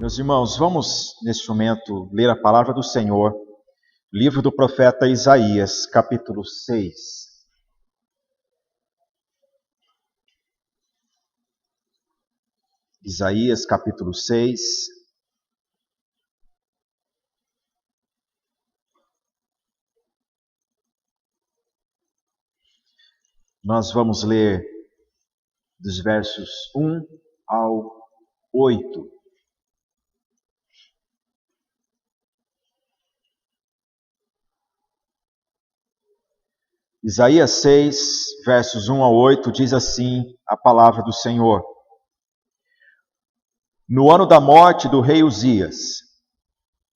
Meus irmãos, vamos neste momento ler a palavra do Senhor, livro do profeta Isaías, capítulo 6. Isaías, capítulo 6. Nós vamos ler dos versos 1 ao 8. Isaías 6, versos 1 ao 8, diz assim a palavra do Senhor. No ano da morte do rei Uzias,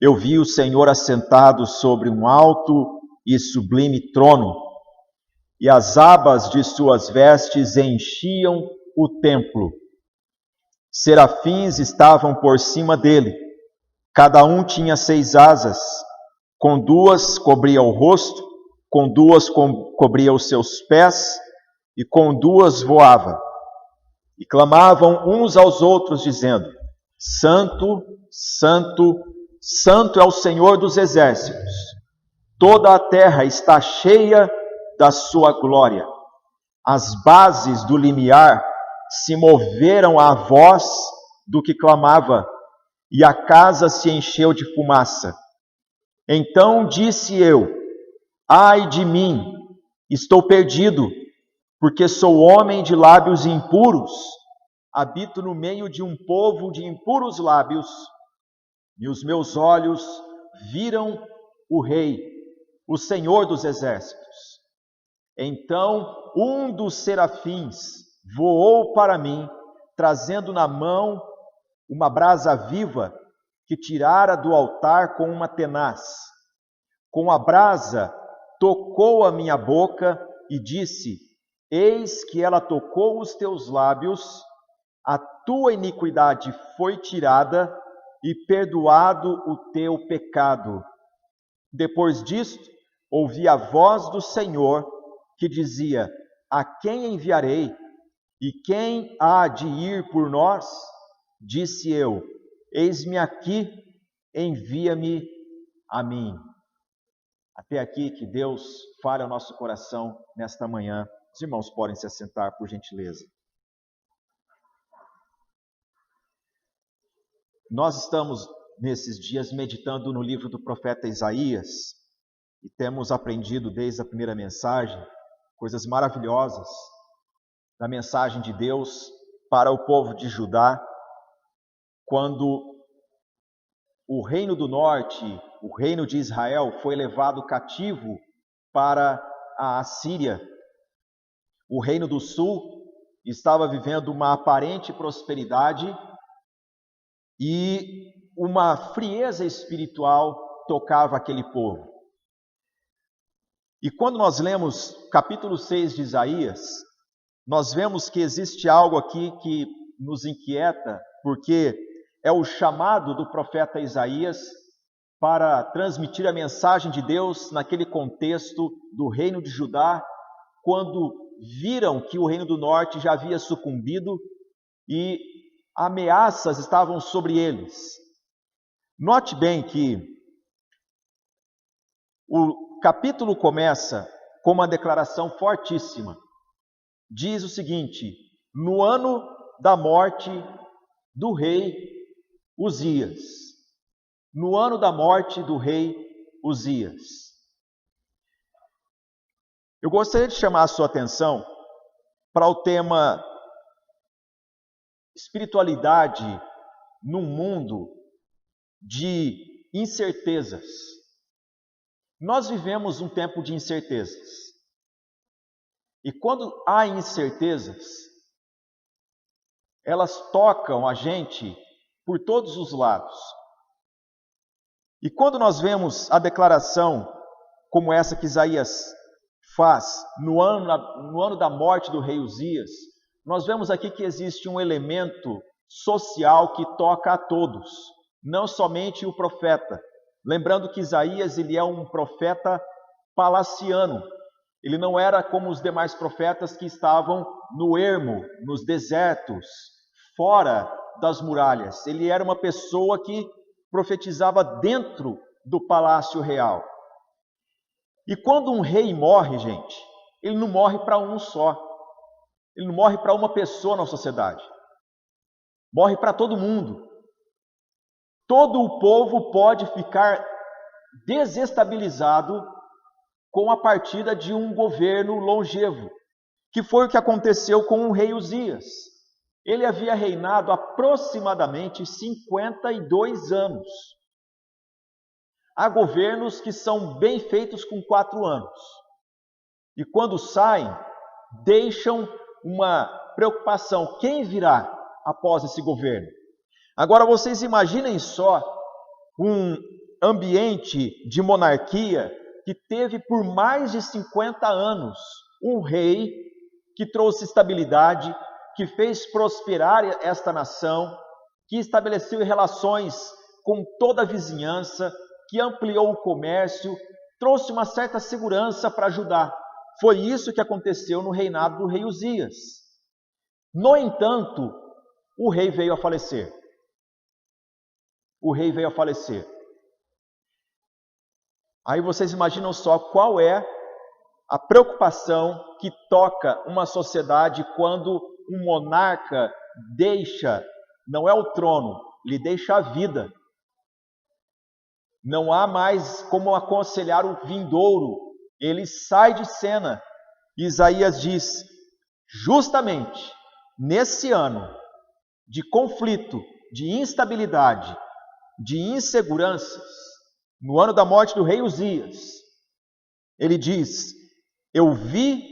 eu vi o Senhor assentado sobre um alto e sublime trono, e as abas de suas vestes enchiam o templo. Serafins estavam por cima dele, cada um tinha 6 asas, com 2 cobria o rosto, com 2 cobria os seus pés, e com 2 voava. E clamavam uns aos outros, dizendo: Santo, Santo, Santo é o Senhor dos exércitos. Toda a terra está cheia da sua glória. As bases do limiar se moveram à voz do que clamava, e a casa se encheu de fumaça. Então disse eu: Ai de mim, estou perdido, porque sou homem de lábios impuros, habito no meio de um povo de impuros lábios, e os meus olhos viram o Rei, o Senhor dos exércitos. Então um dos serafins voou para mim, trazendo na mão uma brasa viva que tirara do altar com uma tenaz. Com a brasa tocou a minha boca e disse: Eis que ela tocou os teus lábios, a tua iniquidade foi tirada e perdoado o teu pecado. Depois disto, ouvi a voz do Senhor que dizia: A quem enviarei? E quem há de ir por nós? Disse eu: Eis-me aqui, envia-me a mim. Até aqui que Deus fale ao nosso coração nesta manhã. Os irmãos podem se assentar, por gentileza. Nós estamos, nesses dias, meditando no livro do profeta Isaías e temos aprendido desde a primeira mensagem coisas maravilhosas da mensagem de Deus para o povo de Judá, quando o reino do norte, o reino de Israel, foi levado cativo para a Assíria. O reino do sul estava vivendo uma aparente prosperidade e uma frieza espiritual tocava aquele povo. E quando nós lemos capítulo 6 de Isaías, nós vemos que existe algo aqui que nos inquieta, porque é o chamado do profeta Isaías para transmitir a mensagem de Deus naquele contexto do reino de Judá, quando viram que o reino do norte já havia sucumbido e ameaças estavam sobre eles. Note bem que o capítulo começa com uma declaração fortíssima. Diz o seguinte: no ano da morte do rei Uzias. No ano da morte do rei Uzias. Eu gostaria de chamar a sua atenção para o tema espiritualidade num mundo de incertezas. Nós vivemos um tempo de incertezas. E quando há incertezas, elas tocam a gente por todos os lados. E quando nós vemos a declaração como essa que Isaías faz no ano da morte do rei Uzias, nós vemos aqui que existe um elemento social que toca a todos, não somente o profeta. Lembrando que Isaías ele é um profeta palaciano. Ele não era como os demais profetas que estavam no ermo, nos desertos, fora das muralhas. Ele era uma pessoa que profetizava dentro do palácio real. E quando um rei morre, gente, ele não morre para um só. Ele não morre para uma pessoa na sociedade. Morre para todo mundo. Todo o povo pode ficar desestabilizado com a partida de um governo longevo, que foi o que aconteceu com o rei Uzias. Ele havia reinado aproximadamente 52 anos. Há governos que são bem feitos com 4 anos. E quando saem, deixam uma preocupação. Quem virá após esse governo? Agora vocês imaginem só um ambiente de monarquia que teve por mais de 50 anos um rei que trouxe estabilidade, que fez prosperar esta nação, que estabeleceu relações com toda a vizinhança, que ampliou o comércio, trouxe uma certa segurança para ajudar. Foi isso que aconteceu no reinado do rei Uzias. No entanto, o rei veio a falecer. O rei veio a falecer. Aí vocês imaginam só qual é a preocupação que toca uma sociedade quando um monarca deixa, não é o trono, lhe deixa a vida. Não há mais como aconselhar o vindouro, ele sai de cena. Isaías diz, justamente nesse ano de conflito, de instabilidade, de inseguranças, no ano da morte do rei Uzias, ele diz, eu vi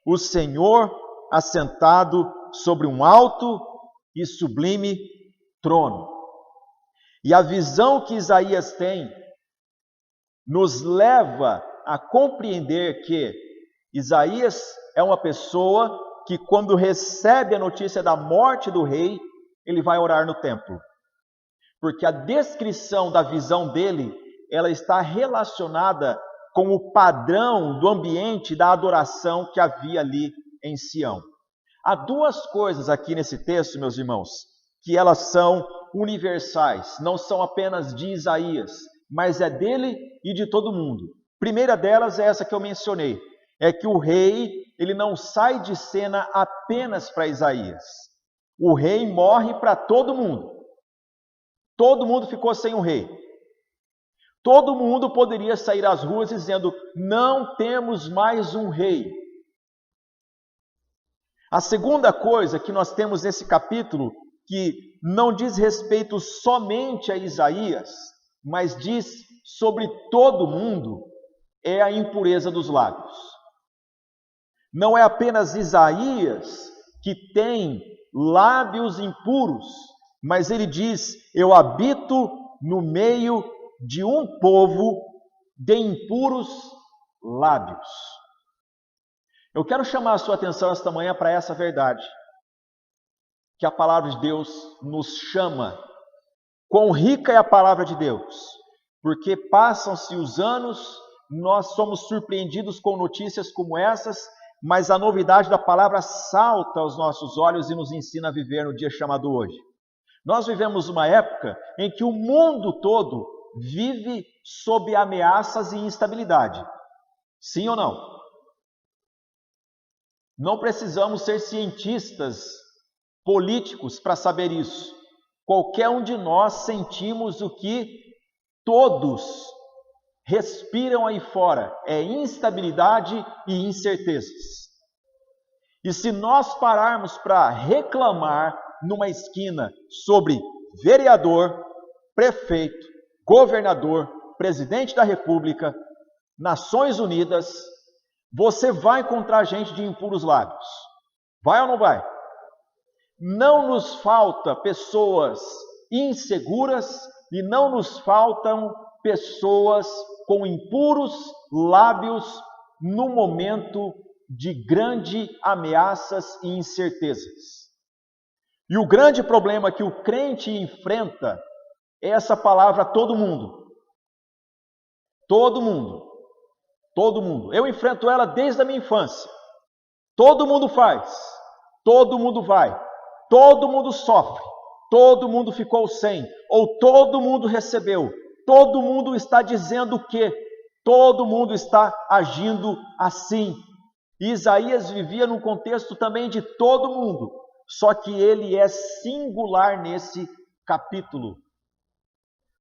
o Senhor assentado sobre um alto e sublime trono. E a visão que Isaías tem nos leva a compreender que Isaías é uma pessoa que quando recebe a notícia da morte do rei, ele vai orar no templo. Porque a descrição da visão dele, ela está relacionada com o padrão do ambiente da adoração que havia ali em Sião. Há duas coisas aqui nesse texto, meus irmãos, que elas são universais, não são apenas de Isaías, mas é dele e de todo mundo. A primeira delas é essa que eu mencionei, é que o rei, ele não sai de cena apenas para Isaías. O rei morre para todo mundo. Todo mundo ficou sem um rei. Todo mundo poderia sair às ruas dizendo, não temos mais um rei. A segunda coisa que nós temos nesse capítulo, que não diz respeito somente a Isaías, mas diz sobre todo mundo, é a impureza dos lábios. Não é apenas Isaías que tem lábios impuros, mas ele diz, eu habito no meio de um povo de impuros lábios. Eu quero chamar a sua atenção esta manhã para essa verdade, que a palavra de Deus nos chama. Quão rica é a palavra de Deus, porque passam-se os anos, nós somos surpreendidos com notícias como essas, mas a novidade da palavra salta aos nossos olhos e nos ensina a viver no dia chamado hoje. Nós vivemos uma época em que o mundo todo vive sob ameaças e instabilidade. Sim ou não? Não precisamos ser cientistas políticos para saber isso. Qualquer um de nós sentimos o que todos respiram aí fora, é instabilidade e incertezas. E se nós pararmos para reclamar numa esquina sobre vereador, prefeito, governador, presidente da República, Nações Unidas, você vai encontrar gente de impuros lábios. Vai ou não vai? Não nos falta pessoas inseguras e não nos faltam pessoas com impuros lábios no momento de grande ameaças e incertezas. E o grande problema que o crente enfrenta é essa palavra todo mundo. Todo mundo. Todo mundo. Eu enfrento ela desde a minha infância. Todo mundo faz. Todo mundo vai. Todo mundo sofre. todo mundo ficou sem, ou todo mundo recebeu. Todo mundo está dizendo o quê? Todo mundo está agindo assim. Isaías vivia num contexto também de todo mundo, só que ele é singular nesse capítulo.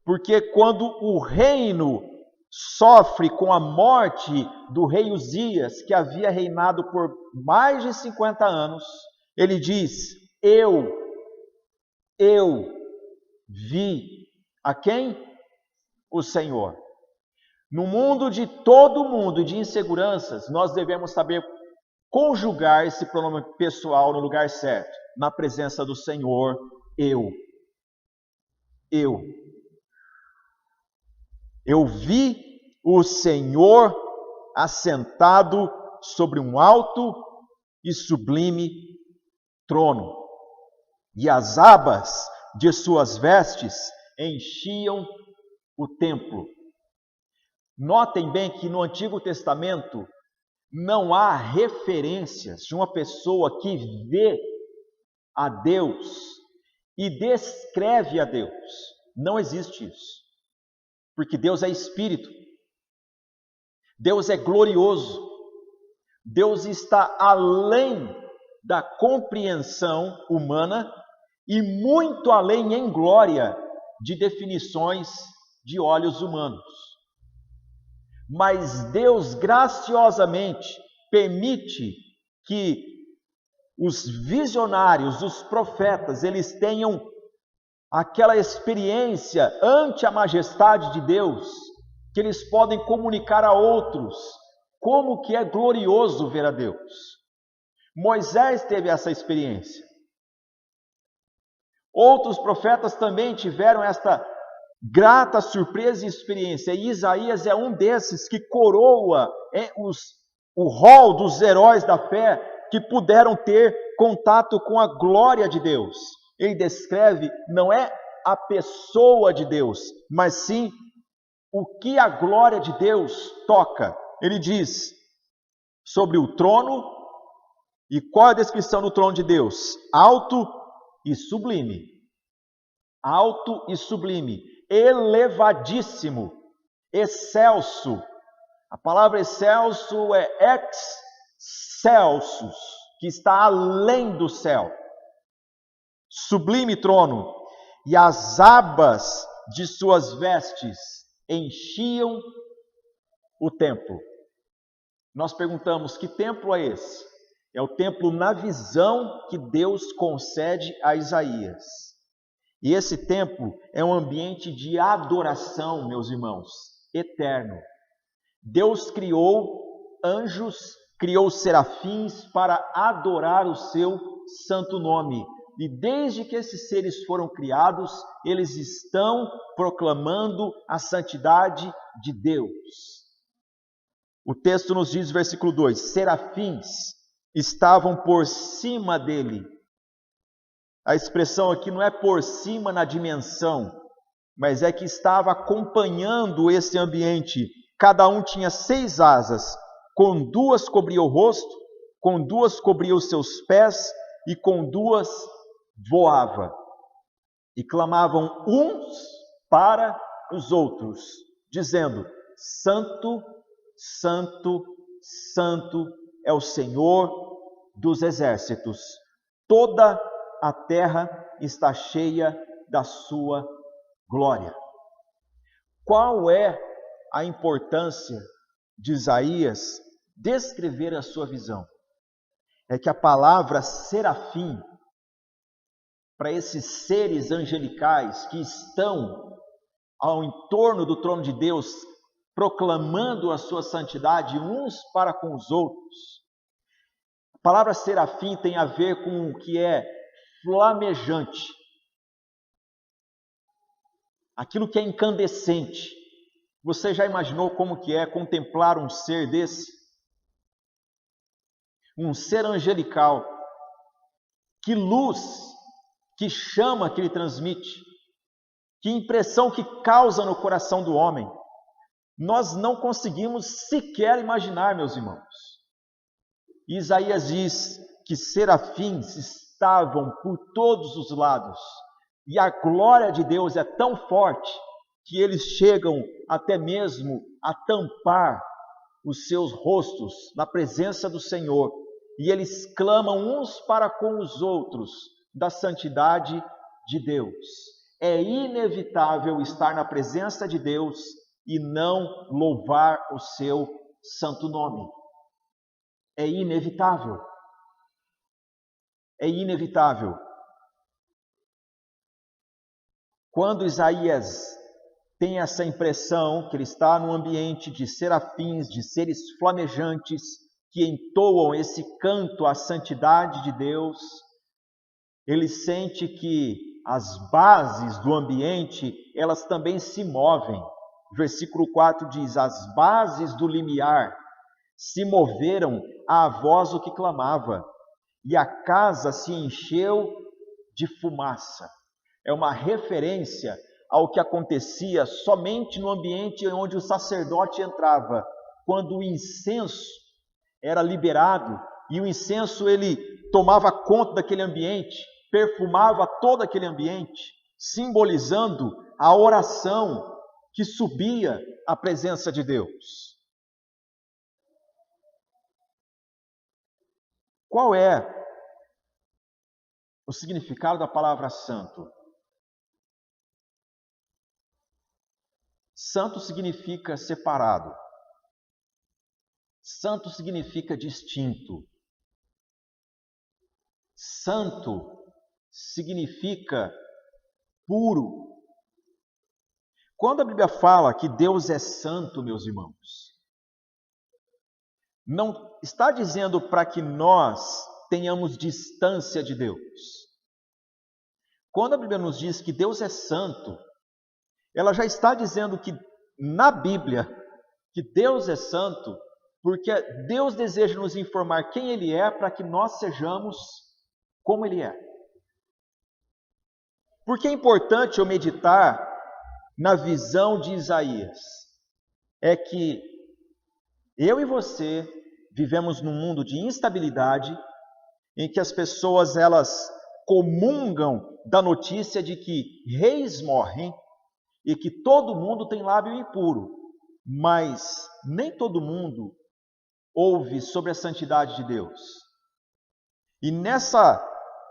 Porque quando o reino sofre com a morte do rei Uzias, que havia reinado por mais de 50 anos, ele diz: eu vi a quem? O Senhor. No mundo de todo mundo de inseguranças, nós devemos saber conjugar esse pronome pessoal no lugar certo, na presença do Senhor, eu. Eu vi o Senhor assentado sobre um alto e sublime trono, e as abas de suas vestes enchiam o templo. Notem bem que no Antigo Testamento não há referências de uma pessoa que vê a Deus e descreve a Deus. Não existe isso. Porque Deus é espírito. Deus é glorioso. Deus está além da compreensão humana e muito além em glória de definições de olhos humanos. Mas Deus graciosamente permite que os visionários, os profetas, eles tenham aquela experiência ante a majestade de Deus, que eles podem comunicar a outros como que é glorioso ver a Deus. Moisés teve essa experiência. Outros profetas também tiveram esta grata surpresa e experiência, e Isaías é um desses que coroa o rol dos heróis da fé que puderam ter contato com a glória de Deus. Ele descreve não é a pessoa de Deus, mas sim o que a glória de Deus toca. Ele diz sobre o trono, e qual é a descrição do trono de Deus? Alto e sublime. Alto e sublime, elevadíssimo, excelso. A palavra excelso é excelsus, que está além do céu. Sublime trono, e as abas de suas vestes enchiam o templo. Nós perguntamos: que templo é esse? É o templo na visão que Deus concede a Isaías. E esse templo é um ambiente de adoração, meus irmãos, eterno. Deus criou anjos, criou serafins para adorar o seu santo nome. E desde que esses seres foram criados, eles estão proclamando a santidade de Deus. O texto nos diz, versículo 2: serafins estavam por cima dele. A expressão aqui não é por cima na dimensão, mas é que estava acompanhando esse ambiente. Cada um tinha 6 asas, com 2 cobria o rosto, com 2 cobria os seus pés, e com 2 voava. E clamavam uns para os outros, dizendo: Santo, Santo, Santo é o Senhor dos exércitos. Toda a terra está cheia da sua glória. Qual é a importância de Isaías descrever a sua visão? É que a palavra serafim, para esses seres angelicais que estão ao entorno do trono de Deus, proclamando a sua santidade uns para com os outros, a palavra serafim tem a ver com o que é flamejante, aquilo que é incandescente. Você já imaginou como que é contemplar um ser desse? Um ser angelical. Que luz, que chama que ele transmite, que impressão que causa no coração do homem. Nós não conseguimos sequer imaginar, meus irmãos. Isaías diz que serafins estavam por todos os lados, E a glória de Deus é tão forte que eles chegam até mesmo a tampar os seus rostos na presença do Senhor. E eles clamam uns para com os outros da santidade de Deus. É inevitável estar na presença de Deus e não louvar o seu santo nome. É inevitável. É inevitável. Quando Isaías tem essa impressão que ele está num ambiente de serafins, de seres flamejantes, que entoam esse canto à santidade de Deus, ele sente que as bases do ambiente, elas também se movem. Versículo 4 diz: as bases do limiar se moveram à voz do que clamava, e a casa se encheu de fumaça. É uma referência ao que acontecia somente no ambiente onde o sacerdote entrava, quando o incenso era liberado, e o incenso ele tomava conta daquele ambiente, perfumava todo aquele ambiente, simbolizando a oração que subia à presença de Deus. Qual é o significado da palavra santo? Santo significa separado. Santo significa distinto. Santo significa puro. Quando a Bíblia fala que Deus é santo, meus irmãos, não está dizendo para que nós tenhamos distância de Deus. Quando a Bíblia nos diz que Deus é santo, ela já está dizendo que na Bíblia que Deus é santo, porque Deus deseja nos informar quem Ele é para que nós sejamos como Ele é. Por que é importante eu meditar na visão de Isaías? É que eu e você vivemos num mundo de instabilidade, em que as pessoas elas comungam da notícia de que reis morrem e que todo mundo tem lábio impuro, mas nem todo mundo ouve sobre a santidade de Deus. E nessa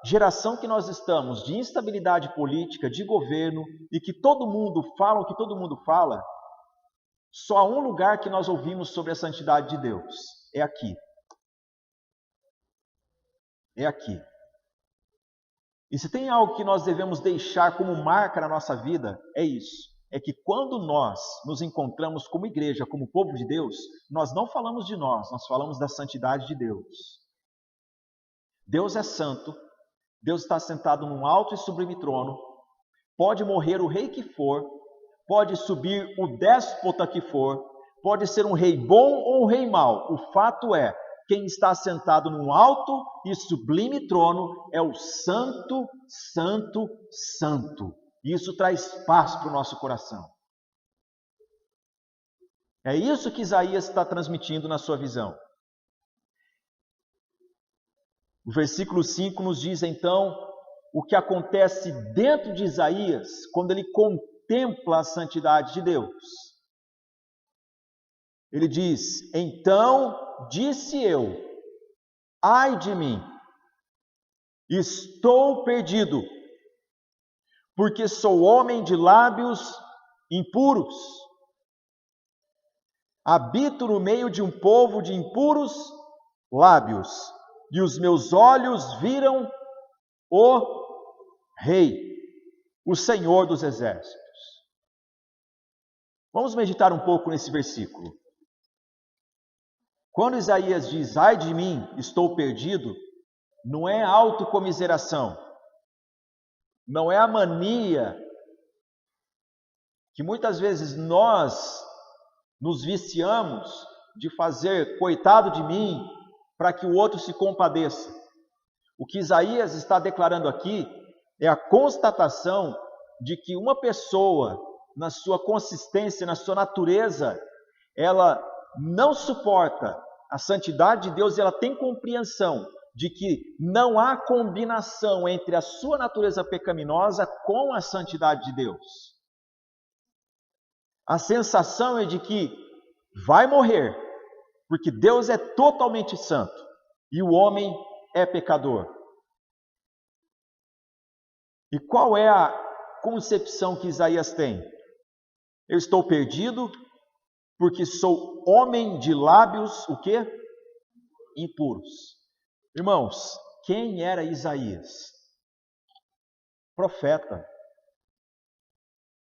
geração que nós estamos, de instabilidade política, de governo, e que todo mundo fala o que todo mundo fala, só há um lugar que nós ouvimos sobre a santidade de Deus, é aqui. É aqui. E se tem algo que nós devemos deixar como marca na nossa vida, é isso. É que quando nós nos encontramos como igreja, como povo de Deus, nós não falamos de nós falamos da santidade de Deus. Deus é santo, Deus está sentado num alto e sublime trono, pode morrer o rei que for, pode subir o déspota que for, pode ser um rei bom ou um rei mau. O fato é, quem está sentado num alto e sublime trono é o Santo, Santo, Santo. E isso traz paz para o nosso coração. É isso que Isaías está transmitindo na sua visão. O versículo 5 nos diz então o que acontece dentro de Isaías quando ele contempla a santidade de Deus. Ele diz: então disse eu, ai de mim, estou perdido, porque sou homem de lábios impuros. Habito no meio de um povo de impuros lábios, e os meus olhos viram o Rei, o Senhor dos Exércitos. Vamos meditar um pouco nesse versículo. Quando Isaías diz, ai de mim, estou perdido, não é autocomiseração, não é a mania que muitas vezes nós nos viciamos de fazer coitado de mim para que o outro se compadeça. O que Isaías está declarando aqui é a constatação de que uma pessoa, na sua consistência, na sua natureza, ela não suporta a santidade de Deus e ela tem compreensão de que não há combinação entre a sua natureza pecaminosa com a santidade de Deus. A sensação é de que vai morrer, porque Deus é totalmente santo e o homem é pecador. E qual é a concepção que Isaías tem? Eu estou perdido porque sou homem de lábios, o quê? Impuros. Irmãos, quem era Isaías? Profeta.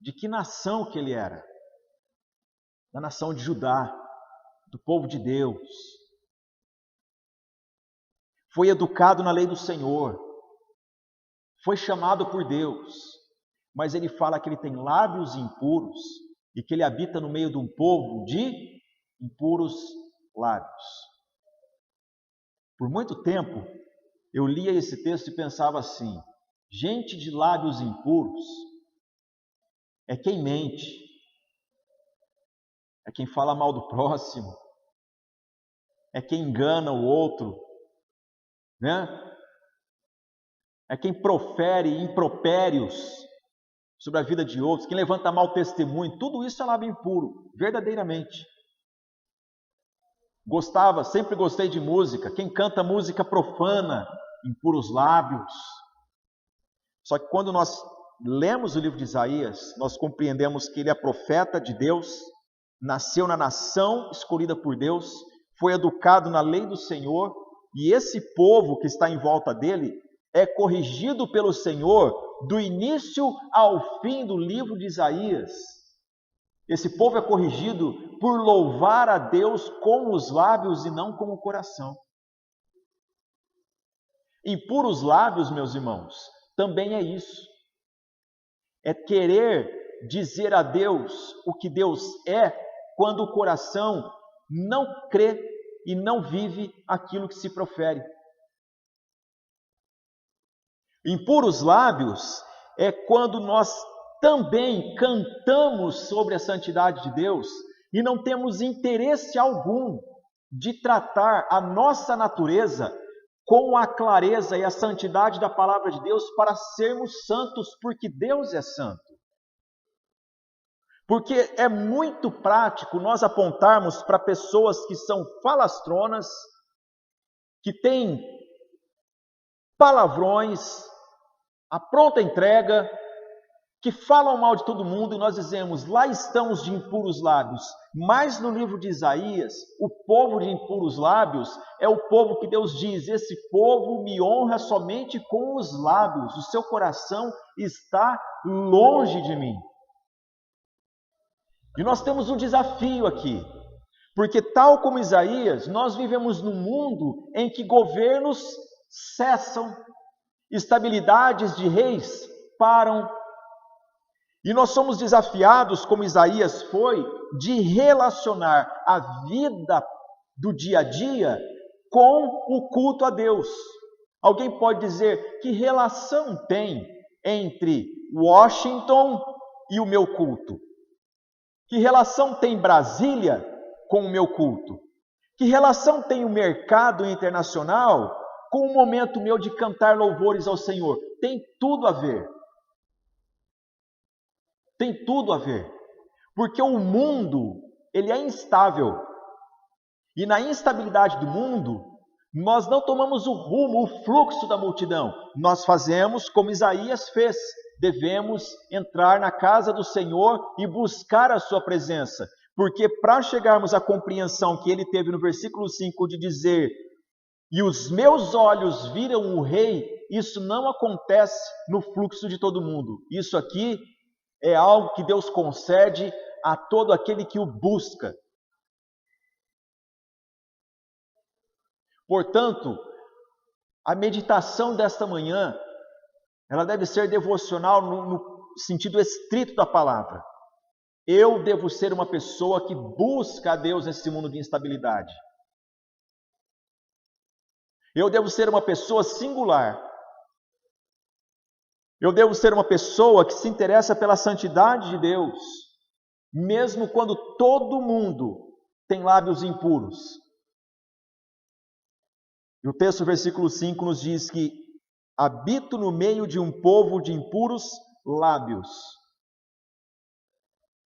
De que nação que ele era? Da nação de Judá, do povo de Deus. Foi educado na lei do Senhor. Foi chamado por Deus. Mas ele fala que ele tem lábios impuros e que ele habita no meio de um povo de impuros lábios. Por muito tempo, eu lia esse texto e pensava assim: gente de lábios impuros é quem mente, é quem fala mal do próximo, é quem engana o outro, né? É quem profere impropérios sobre a vida de outros, quem levanta mau testemunho. Tudo isso é lábio impuro, verdadeiramente. Sempre gostei de música. Quem canta música profana, impuros lábios. Só que quando nós lemos o livro de Isaías, nós compreendemos que ele é profeta de Deus, nasceu na nação escolhida por Deus, foi educado na lei do Senhor, e esse povo que está em volta dele é corrigido pelo Senhor do início ao fim do livro de Isaías. Esse povo é corrigido por louvar a Deus com os lábios e não com o coração. Impuros lábios, meus irmãos, também é isso. É querer dizer a Deus o que Deus é, quando o coração não crê e não vive aquilo que se profere. Impuros lábios é quando nós também cantamos sobre a santidade de Deus e não temos interesse algum de tratar a nossa natureza com a clareza e a santidade da palavra de Deus para sermos santos, porque Deus é santo. Porque é muito prático nós apontarmos para pessoas que são falastronas, que têm palavrões, a pronta entrega, que falam mal de todo mundo, e nós dizemos: lá estão os de impuros lábios. Mas no livro de Isaías, o povo de impuros lábios é o povo que Deus diz: esse povo me honra somente com os lábios, o seu coração está longe de mim. E nós temos um desafio aqui, porque tal como Isaías, nós vivemos num mundo em que governos cessam, estabilidades de reis param, e nós somos desafiados, como Isaías foi, de relacionar a vida do dia a dia com o culto a Deus. Alguém pode dizer: que relação tem entre Washington e o meu culto? Que relação tem Brasília com o meu culto? Que relação tem o mercado internacional com o momento meu de cantar louvores ao Senhor? Tem tudo a ver. Tem tudo a ver. Porque o mundo, ele é instável. E na instabilidade do mundo, nós não tomamos o rumo, o fluxo da multidão. Nós fazemos como Isaías fez. Devemos entrar na casa do Senhor e buscar a sua presença. Porque para chegarmos à compreensão que ele teve no versículo 5 de dizer: e os meus olhos viram o rei, isso não acontece no fluxo de todo mundo. Isso aqui é algo que Deus concede a todo aquele que o busca. Portanto, a meditação desta manhã, ela deve ser devocional no sentido estrito da palavra. Eu devo ser uma pessoa que busca a Deus nesse mundo de instabilidade. Eu devo ser uma pessoa singular. Eu devo ser uma pessoa que se interessa pela santidade de Deus, mesmo quando todo mundo tem lábios impuros. E o texto, versículo 5, nos diz que habito no meio de um povo de impuros lábios,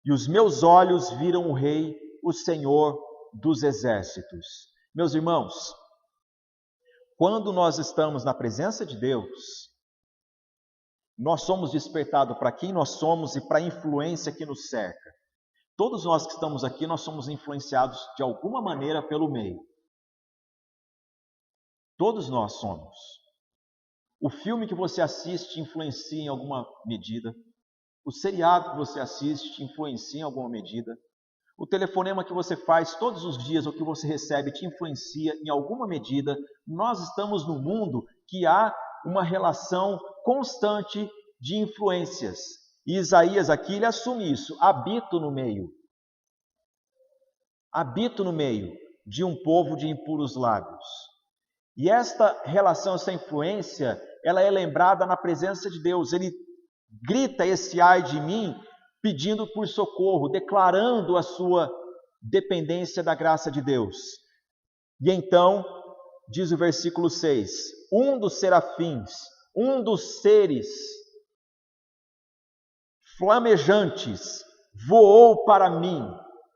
e os meus olhos viram o Rei, o Senhor dos exércitos. Meus irmãos, quando nós estamos na presença de Deus, nós somos despertados para quem nós somos e para a influência que nos cerca. Todos nós que estamos aqui, nós somos influenciados de alguma maneira pelo meio. Todos nós somos. O filme que você assiste influencia em alguma medida. O seriado que você assiste influencia em alguma medida. O telefonema que você faz todos os dias, ou que você recebe, te influencia em alguma medida. Nós estamos num mundo que há uma relação constante de influências. E Isaías aqui, ele assume isso. Habito no meio. Habito no meio de um povo de impuros lábios. E esta relação, essa influência, ela é lembrada na presença de Deus. Ele grita esse ai de mim, pedindo por socorro, declarando a sua dependência da graça de Deus. E então, diz o versículo 6, um dos serafins, um dos seres flamejantes, voou para mim,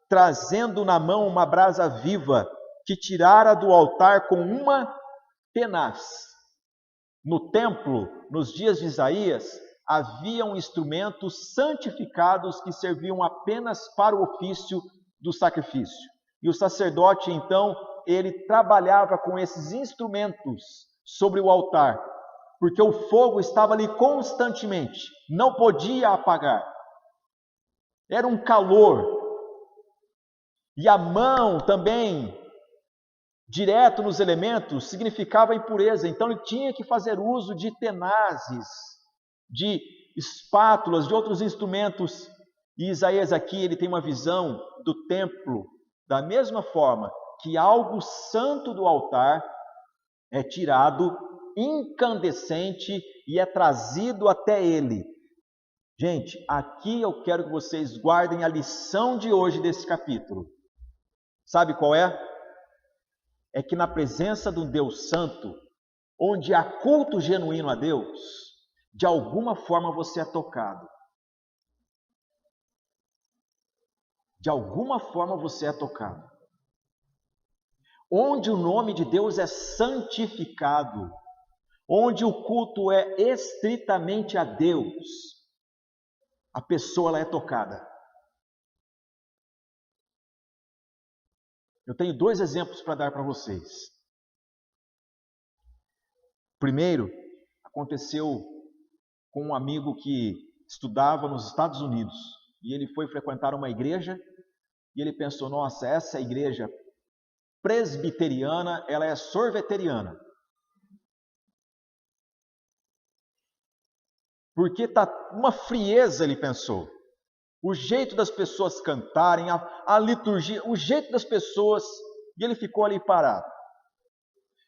trazendo na mão uma brasa viva, que tirara do altar com uma tenaz. No templo, nos dias de Isaías, haviam instrumentos santificados que serviam apenas para o ofício do sacrifício. E o sacerdote, então, ele trabalhava com esses instrumentos sobre o altar, porque o fogo estava ali constantemente, não podia apagar. Era um calor. E a mão também, direto nos elementos, significava impureza. Então ele tinha que fazer uso de tenazes, de espátulas, de outros instrumentos. E Isaías aqui, ele tem uma visão do templo, da mesma forma que algo santo do altar é tirado incandescente e é trazido até ele. Gente, aqui eu quero que vocês guardem a lição de hoje desse capítulo. Sabe qual é? É que na presença de um Deus santo, onde há culto genuíno a Deus, de alguma forma você é tocado. De alguma forma você é tocado. Onde o nome de Deus é santificado, onde o culto é estritamente a Deus, a pessoa ela é tocada. Eu tenho 2 exemplos para dar para vocês. Primeiro, aconteceu com um amigo que estudava nos Estados Unidos e ele foi frequentar uma igreja e ele pensou, nossa, essa igreja presbiteriana, ela é sorveteriana. Porque está uma frieza, ele pensou. O jeito das pessoas cantarem, a liturgia, o jeito das pessoas, e ele ficou ali parado.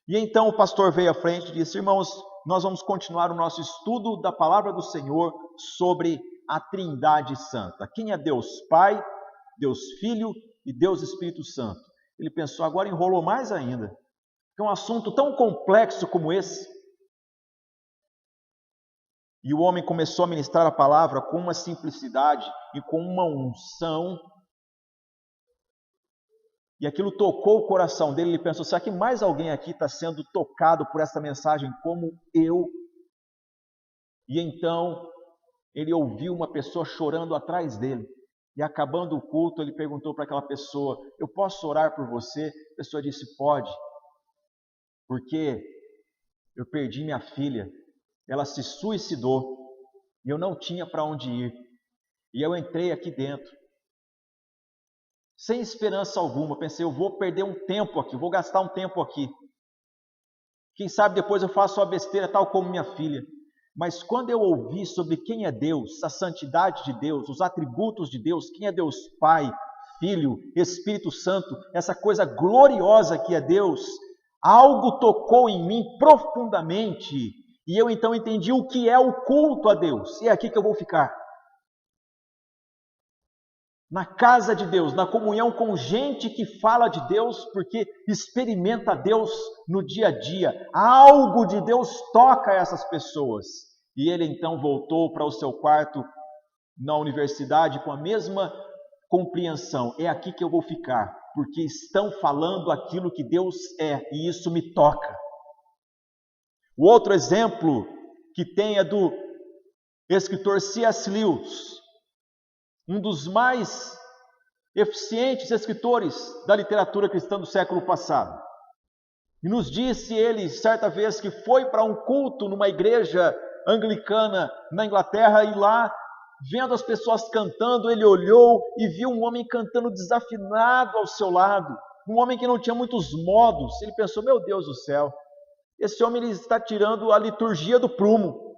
E então o pastor veio à frente e disse, irmãos, nós vamos continuar o nosso estudo da palavra do Senhor sobre a Trindade Santa. Quem é Deus Pai, Deus Filho e Deus Espírito Santo? Ele pensou, agora enrolou mais ainda. É um assunto tão complexo como esse. E o homem começou a ministrar a palavra com uma simplicidade e com uma unção. E aquilo tocou o coração dele. Ele pensou, será que mais alguém aqui está sendo tocado por essa mensagem como eu? E então ele ouviu uma pessoa chorando atrás dele. E acabando o culto, ele perguntou para aquela pessoa, eu posso orar por você? A pessoa disse, pode. Porque eu perdi minha filha. Ela se suicidou e eu não tinha para onde ir. E eu entrei aqui dentro, sem esperança alguma. Pensei, eu vou perder um tempo aqui, vou gastar um tempo aqui. Quem sabe depois eu faço uma besteira tal como minha filha. Mas quando eu ouvi sobre quem é Deus, a santidade de Deus, os atributos de Deus, quem é Deus Pai, Filho, Espírito Santo, essa coisa gloriosa que é Deus, algo tocou em mim profundamente. E eu então entendi o que é o culto a Deus. E é aqui que eu vou ficar. na casa de Deus, na comunhão com gente que fala de Deus, porque experimenta Deus no dia a dia. Algo de Deus toca essas pessoas. E ele então voltou para o seu quarto na universidade com a mesma compreensão. É aqui que eu vou ficar, porque estão falando aquilo que Deus é, e isso me toca. O outro exemplo que tem é do escritor C.S. Lewis, um dos mais eficientes escritores da literatura cristã do século passado. E nos disse ele, certa vez, que foi para um culto numa igreja anglicana na Inglaterra, e lá, vendo as pessoas cantando, ele olhou e viu um homem cantando desafinado ao seu lado, um homem que não tinha muitos modos. Ele pensou: meu Deus do céu, esse homem ele está tirando a liturgia do prumo.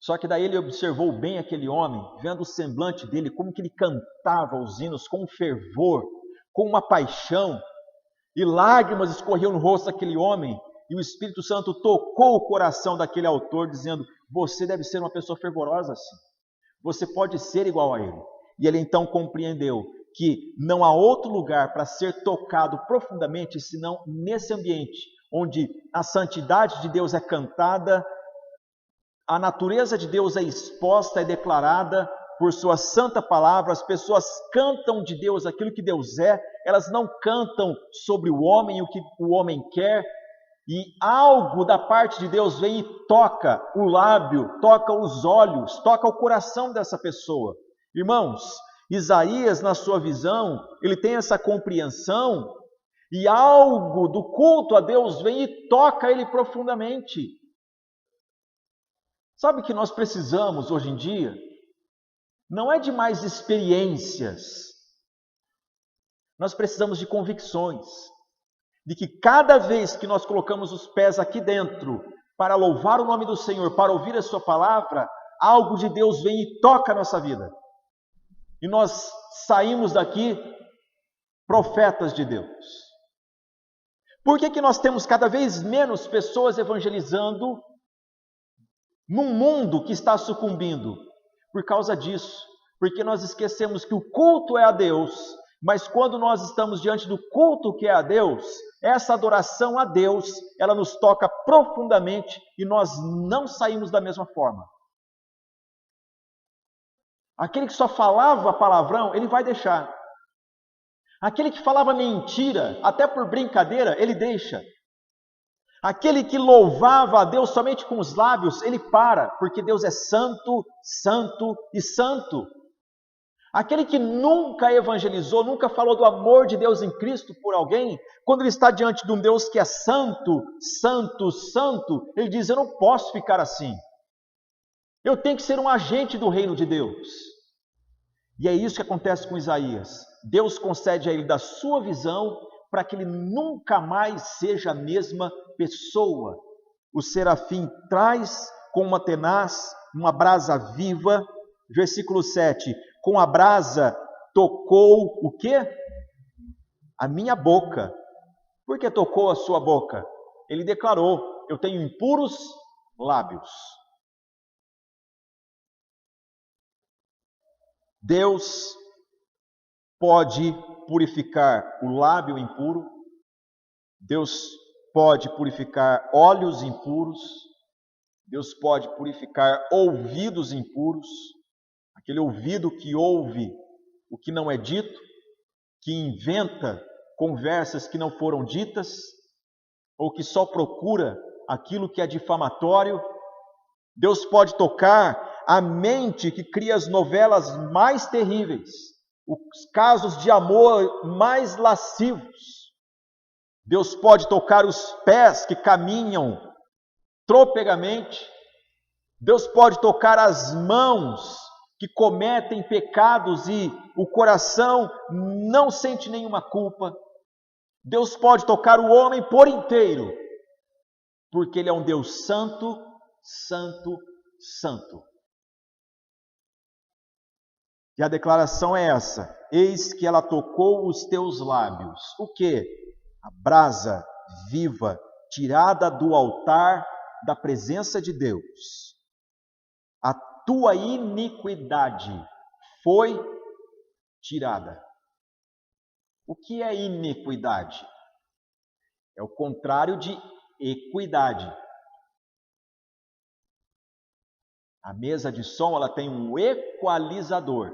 Só que daí ele observou bem aquele homem, vendo o semblante dele, como que ele cantava os hinos com um fervor, com uma paixão, e lágrimas escorriam no rosto daquele homem, e o Espírito Santo tocou o coração daquele autor, dizendo: você deve ser uma pessoa fervorosa assim, você pode ser igual a ele. E ele então compreendeu que não há outro lugar para ser tocado profundamente, senão nesse ambiente, onde a santidade de Deus é cantada, a natureza de Deus é exposta, é declarada por sua santa palavra. As pessoas cantam de Deus aquilo que Deus é, elas não cantam sobre o homem, o que o homem quer, e algo da parte de Deus vem e toca o lábio, toca os olhos, toca o coração dessa pessoa. Irmãos, Isaías, na sua visão, ele tem essa compreensão, e algo do culto a Deus vem e toca ele profundamente. Sabe o que nós precisamos hoje em dia? Não é de mais experiências. Nós precisamos de convicções. De que cada vez que nós colocamos os pés aqui dentro para louvar o nome do Senhor, para ouvir a sua palavra, algo de Deus vem e toca a nossa vida. E nós saímos daqui profetas de Deus. Por que nós temos cada vez menos pessoas evangelizando num mundo que está sucumbindo? Por causa disso, porque nós esquecemos que o culto é a Deus, mas quando nós estamos diante do culto que é a Deus, essa adoração a Deus, ela nos toca profundamente e nós não saímos da mesma forma. Aquele que só falava palavrão, ele vai deixar. Aquele que falava mentira, até por brincadeira, ele deixa. Aquele que louvava a Deus somente com os lábios, ele para, porque Deus é santo, santo e santo. Aquele que nunca evangelizou, nunca falou do amor de Deus em Cristo por alguém, quando ele está diante de um Deus que é santo, santo, santo, ele diz: eu não posso ficar assim. Eu tenho que ser um agente do reino de Deus. E é isso que acontece com Isaías. Deus concede a ele da sua visão, para que ele nunca mais seja a mesma pessoa. O serafim traz com uma tenaz, uma brasa viva, versículo 7, com a brasa tocou o quê? A minha boca. Por que tocou a sua boca? Ele declarou: eu tenho impuros lábios. Deus pode purificar o lábio impuro, Deus pode purificar olhos impuros, Deus pode purificar ouvidos impuros, aquele ouvido que ouve o que não é dito, que inventa conversas que não foram ditas, ou que só procura aquilo que é difamatório. Deus pode tocar a mente que cria as novelas mais terríveis, os casos de amor mais lascivos. Deus pode tocar os pés que caminham tropegamente. Deus pode tocar as mãos que cometem pecados e o coração não sente nenhuma culpa. Deus pode tocar o homem por inteiro, porque Ele é um Deus santo, santo, santo. E a declaração é essa: eis que ela tocou os teus lábios. O quê? A brasa viva, tirada do altar da presença de Deus. A tua iniquidade foi tirada. O que é iniquidade? É o contrário de equidade. A mesa de som, ela tem um equalizador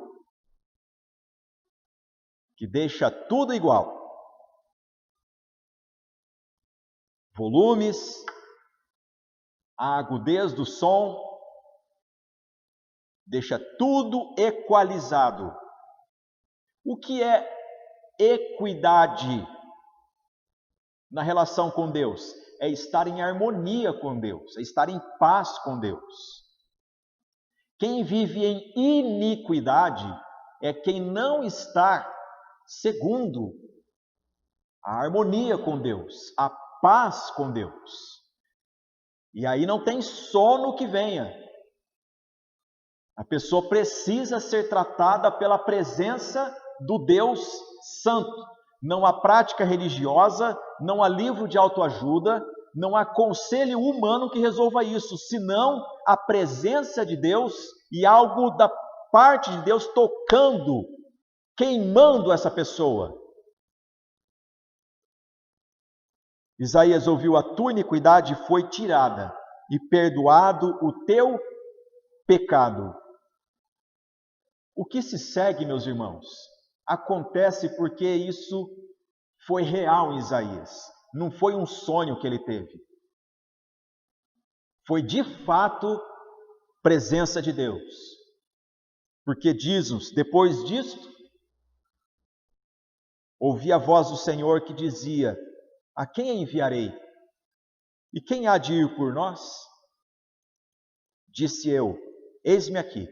que deixa tudo igual. Volumes, a agudez do som, deixa tudo equalizado. O que é equidade na relação com Deus? É estar em harmonia com Deus, é estar em paz com Deus. Quem vive em iniquidade é quem não está segundo a harmonia com Deus, a paz com Deus. E aí não tem sono que venha. A pessoa precisa ser tratada pela presença do Deus Santo. Não há prática religiosa, não há livro de autoajuda, não há conselho humano que resolva isso, senão a presença de Deus e algo da parte de Deus tocando, queimando essa pessoa. Isaías ouviu: a tua iniquidade foi tirada e perdoado o teu pecado. O que se segue, meus irmãos, acontece porque isso foi real em Isaías. Não foi um sonho que ele teve. Foi de fato presença de Deus. Porque diz-nos, depois disto, ouvi a voz do Senhor que dizia: a quem enviarei? E quem há de ir por nós? Disse eu: eis-me aqui,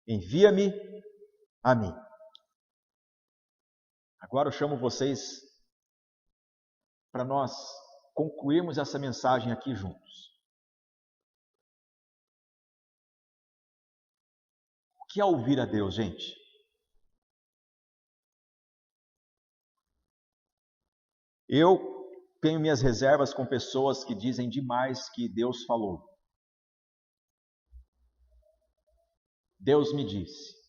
envia-me a mim. Agora eu chamo vocês para nós concluirmos essa mensagem aqui juntos. O que é ouvir a Deus, gente? Eu tenho minhas reservas com pessoas que dizem demais que Deus falou. Deus me disse.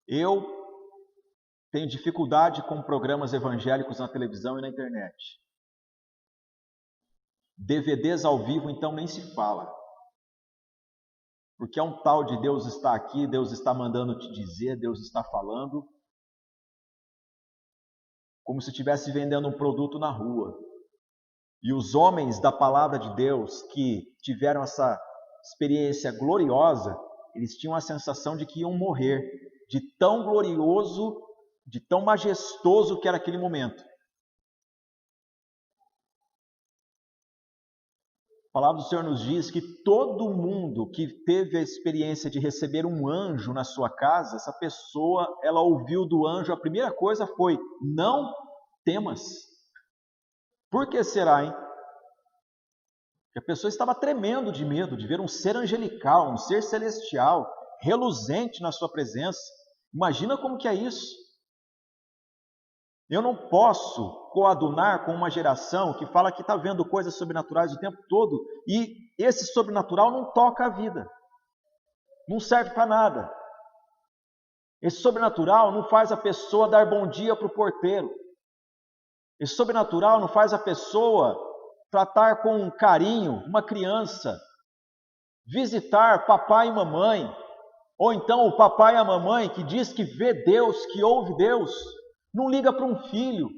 Eu tenho dificuldade com programas evangélicos na televisão e na internet. DVDs ao vivo, então, nem se fala. Porque é um tal de Deus está aqui, Deus está mandando te dizer, Deus está falando, como se estivesse vendendo um produto na rua. E os homens da palavra de Deus que tiveram essa experiência gloriosa, eles tinham a sensação de que iam morrer, de tão glorioso, de tão majestoso que era aquele momento. A palavra do Senhor nos diz que todo mundo que teve a experiência de receber um anjo na sua casa, essa pessoa, ela ouviu do anjo, a primeira coisa foi: não temas. Por que será, hein? Porque a pessoa estava tremendo de medo de ver um ser angelical, um ser celestial, reluzente na sua presença. Imagina como que é isso. Eu não posso coadunar com uma geração que fala que está vendo coisas sobrenaturais o tempo todo e esse sobrenatural não toca a vida, não serve para nada. Esse sobrenatural não faz a pessoa dar bom dia para o porteiro. Esse sobrenatural não faz a pessoa tratar com carinho uma criança, visitar papai e mamãe, ou então o papai e a mamãe que diz que vê Deus, que ouve Deus, não liga para um filho.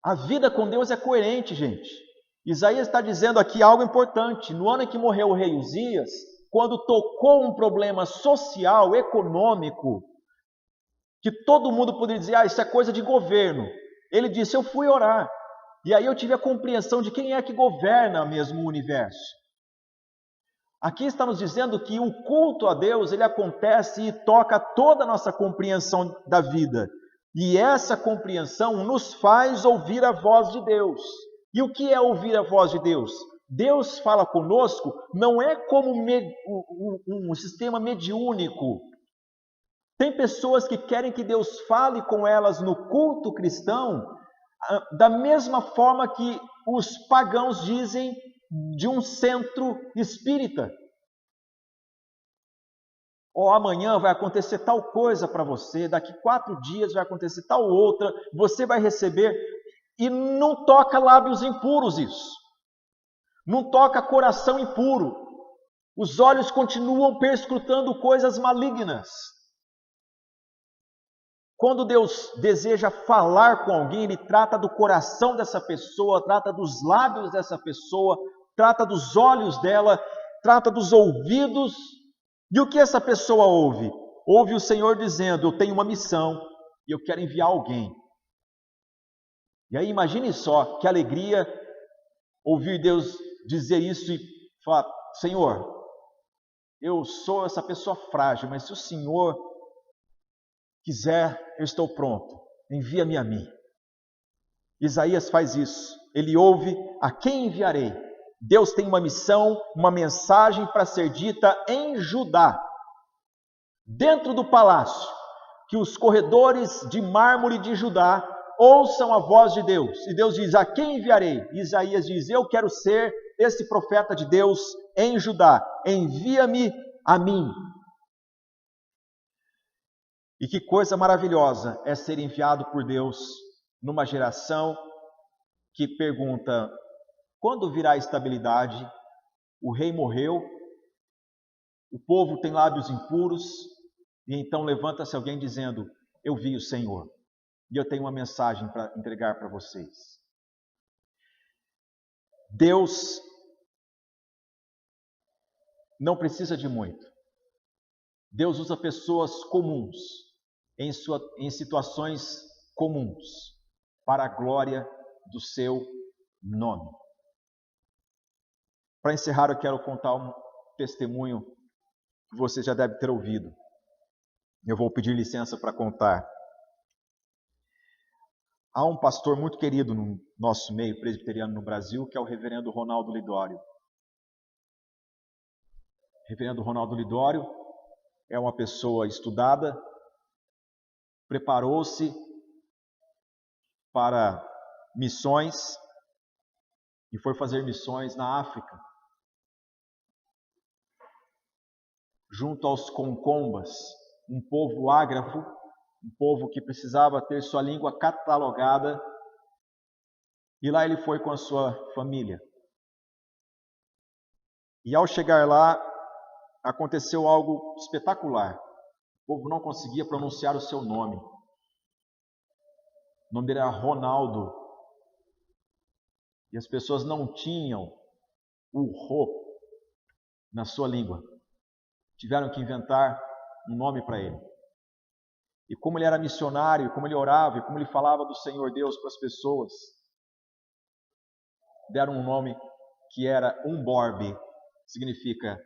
A vida com Deus é coerente, gente. Isaías está dizendo aqui algo importante. No ano em que morreu o rei Uzias, quando tocou um problema social, econômico, que todo mundo poderia dizer: isso é coisa de governo. Ele disse: eu fui orar. E aí eu tive a compreensão de quem é que governa mesmo o universo. Aqui está nos dizendo que o culto a Deus, ele acontece e toca toda a nossa compreensão da vida. E essa compreensão nos faz ouvir a voz de Deus. E o que é ouvir a voz de Deus? Deus fala conosco, não é como um sistema mediúnico. Tem pessoas que querem que Deus fale com elas no culto cristão, Da mesma forma que os pagãos dizem de um centro espírita. Amanhã vai acontecer tal coisa para você, daqui 4 dias vai acontecer tal outra, você vai receber, e não toca lábios impuros isso, não toca coração impuro, os olhos continuam perscrutando coisas malignas. Quando Deus deseja falar com alguém, Ele trata do coração dessa pessoa, trata dos lábios dessa pessoa, trata dos olhos dela, trata dos ouvidos. E o que essa pessoa ouve? Ouve o Senhor dizendo: eu tenho uma missão e eu quero enviar alguém. E aí imagine só, que alegria ouvir Deus dizer isso e falar: Senhor, eu sou essa pessoa frágil, mas se o Senhor quiser, eu estou pronto, envia-me a mim. Isaías faz isso, ele ouve: a quem enviarei? Deus tem uma missão, uma mensagem para ser dita em Judá, dentro do palácio, que os corredores de mármore de Judá ouçam a voz de Deus. E Deus diz: a quem enviarei? Isaías diz: eu quero ser esse profeta de Deus em Judá, envia-me a mim. E que coisa maravilhosa é ser enviado por Deus numa geração que pergunta: quando virá a estabilidade? O rei morreu, o povo tem lábios impuros, e então levanta-se alguém dizendo: eu vi o Senhor, e eu tenho uma mensagem para entregar para vocês. Deus não precisa de muito. Deus usa pessoas comuns, em situações comuns, para a glória do seu nome. Para encerrar, eu quero contar um testemunho que você já deve ter ouvido. Eu vou pedir licença para contar. Há um pastor muito querido no nosso meio presbiteriano no Brasil, que é o reverendo Ronaldo Lidório. O reverendo Ronaldo Lidório é uma pessoa estudada, preparou-se para missões e foi fazer missões na África, junto aos concombas, um povo ágrafo, um povo que precisava ter sua língua catalogada, e lá ele foi com a sua família. E ao chegar lá, aconteceu algo espetacular. O povo não conseguia pronunciar o seu nome. O nome dele era Ronaldo. E as pessoas não tinham o Rô na sua língua. Tiveram que inventar um nome para ele. E como ele era missionário, como ele orava, e como ele falava do Senhor Deus para as pessoas, deram um nome que era Umborbe, significa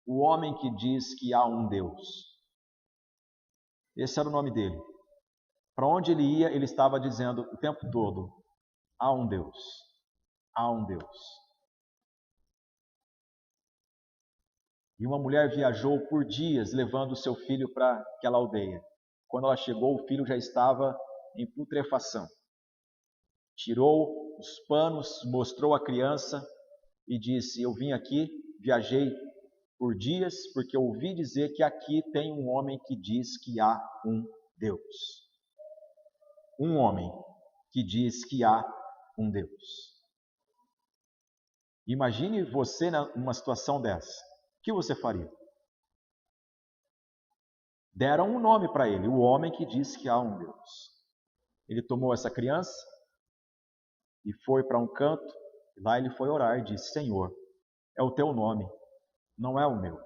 o homem que diz que há um Deus. Esse era o nome dele. Para onde ele ia, ele estava dizendo o tempo todo: há um Deus, há um Deus. E uma mulher viajou por dias levando o seu filho para aquela aldeia. Quando ela chegou, o filho já estava em putrefação. Tirou os panos, mostrou a criança e disse: eu vim aqui, viajei por dias, porque ouvi dizer que aqui tem um homem que diz que há um Deus. Um homem que diz que há um Deus. Imagine você numa situação dessa. O que você faria? Deram um nome para ele, o homem que diz que há um Deus. Ele tomou essa criança e foi para um canto, e lá ele foi orar e disse: Senhor, é o teu nome, não é o meu.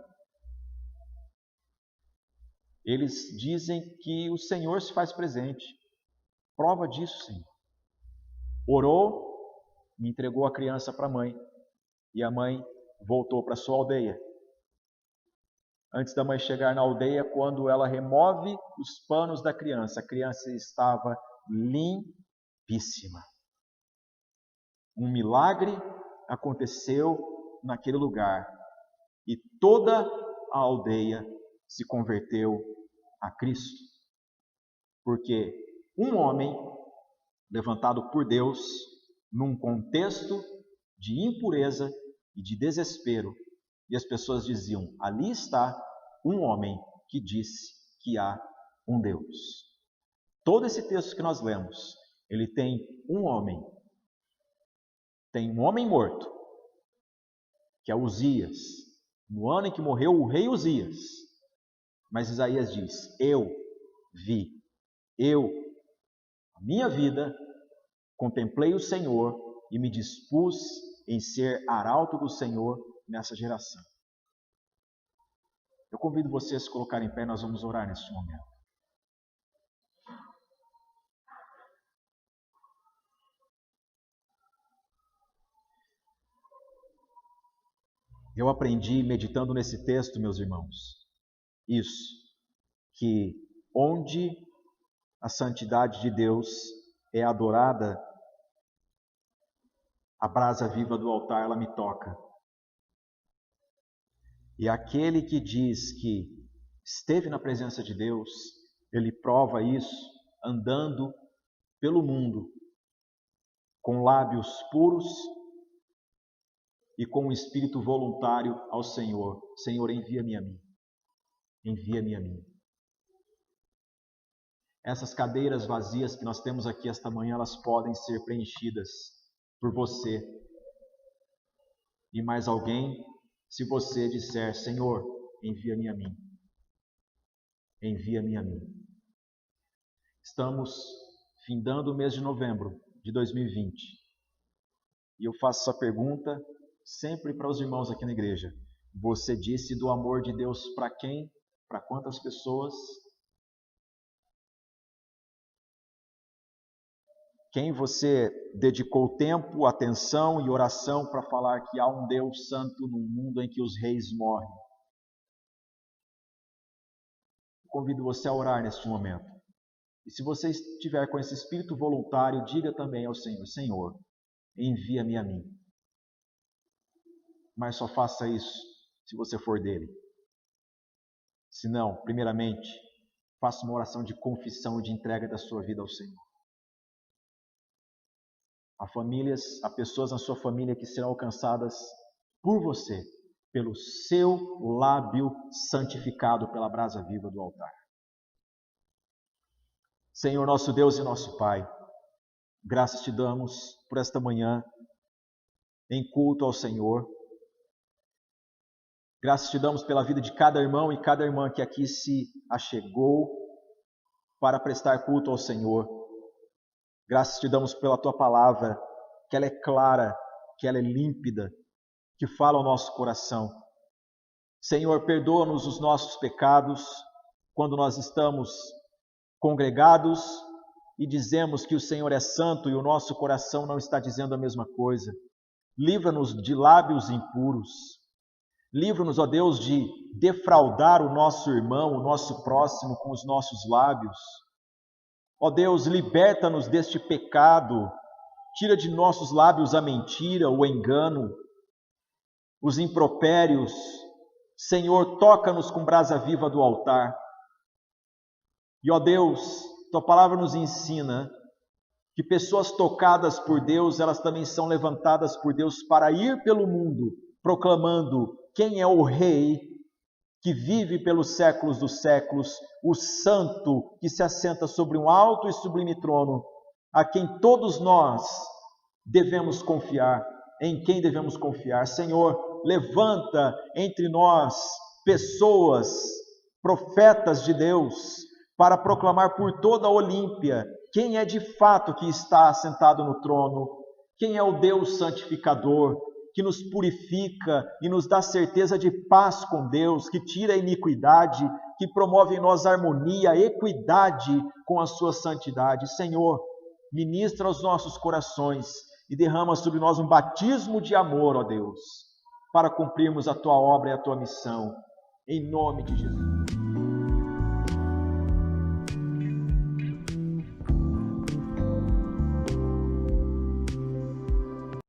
Eles dizem que o Senhor se faz presente. Prova disso, Senhor. Orou e entregou a criança para a mãe. E a mãe voltou para sua aldeia. Antes da mãe chegar na aldeia, quando ela remove os panos da criança, a criança estava limpíssima. Um milagre aconteceu naquele lugar e toda a aldeia se converteu a Cristo. Porque um homem levantado por Deus num contexto de impureza e de desespero. E as pessoas diziam: ali está um homem que disse que há um Deus. Todo esse texto que nós lemos, ele tem um homem morto, que é Uzias, no ano em que morreu o rei Uzias. Mas Isaías diz: eu vi, a minha vida, contemplei o Senhor e me dispus em ser arauto do Senhor nessa geração. Eu convido você a se colocar em pé, nós vamos orar neste momento. Eu aprendi meditando nesse texto, meus irmãos, isso, que onde a santidade de Deus é adorada, a brasa viva do altar, ela me toca. E aquele que diz que esteve na presença de Deus, ele prova isso andando pelo mundo, com lábios puros e com um espírito voluntário ao Senhor. Senhor, envia-me a mim. Envia-me a mim. Essas cadeiras vazias que nós temos aqui esta manhã, elas podem ser preenchidas por você e mais alguém, se você disser: Senhor, envia-me a mim. Envia-me a mim. Estamos findando o mês de novembro de 2020. E eu faço essa pergunta sempre para os irmãos aqui na igreja. Você disse do amor de Deus para quem? Para quantas pessoas? Quem você dedicou tempo, atenção e oração para falar que há um Deus santo num mundo em que os reis morrem? Eu convido você a orar neste momento. E se você estiver com esse espírito voluntário, diga também ao Senhor: Senhor, envia-me a mim. Mas só faça isso se você for dele. Se não, primeiramente, faça uma oração de confissão e de entrega da sua vida ao Senhor. Há pessoas na sua família que serão alcançadas por você, pelo seu lábio santificado pela brasa viva do altar. Senhor, nosso Deus e nosso Pai, graças te damos por esta manhã em culto ao Senhor. Graças te damos pela vida de cada irmão e cada irmã que aqui se achegou para prestar culto ao Senhor. Graças te damos pela tua palavra, que ela é clara, que ela é límpida, que fala ao nosso coração. Senhor, perdoa-nos os nossos pecados quando nós estamos congregados e dizemos que o Senhor é santo e o nosso coração não está dizendo a mesma coisa. Livra-nos de lábios impuros. Livra-nos, ó Deus, de defraudar o nosso irmão, o nosso próximo com os nossos lábios. Ó Deus, liberta-nos deste pecado. Tira de nossos lábios a mentira, o engano, os impropérios. Senhor, toca-nos com brasa viva do altar. E, ó Deus, tua palavra nos ensina que pessoas tocadas por Deus, elas também são levantadas por Deus para ir pelo mundo, proclamando quem é o Rei que vive pelos séculos dos séculos, o Santo que se assenta sobre um alto e sublime trono, a quem todos nós devemos confiar, em quem devemos confiar. Senhor, levanta entre nós pessoas, profetas de Deus, para proclamar por toda a Olímpia quem é de fato que está assentado no trono, quem é o Deus santificador, que nos purifica e nos dá certeza de paz com Deus, que tira a iniquidade, que promove em nós harmonia, equidade com a sua santidade. Senhor, ministra aos nossos corações e derrama sobre nós um batismo de amor, ó Deus, para cumprirmos a tua obra e a tua missão, em nome de Jesus.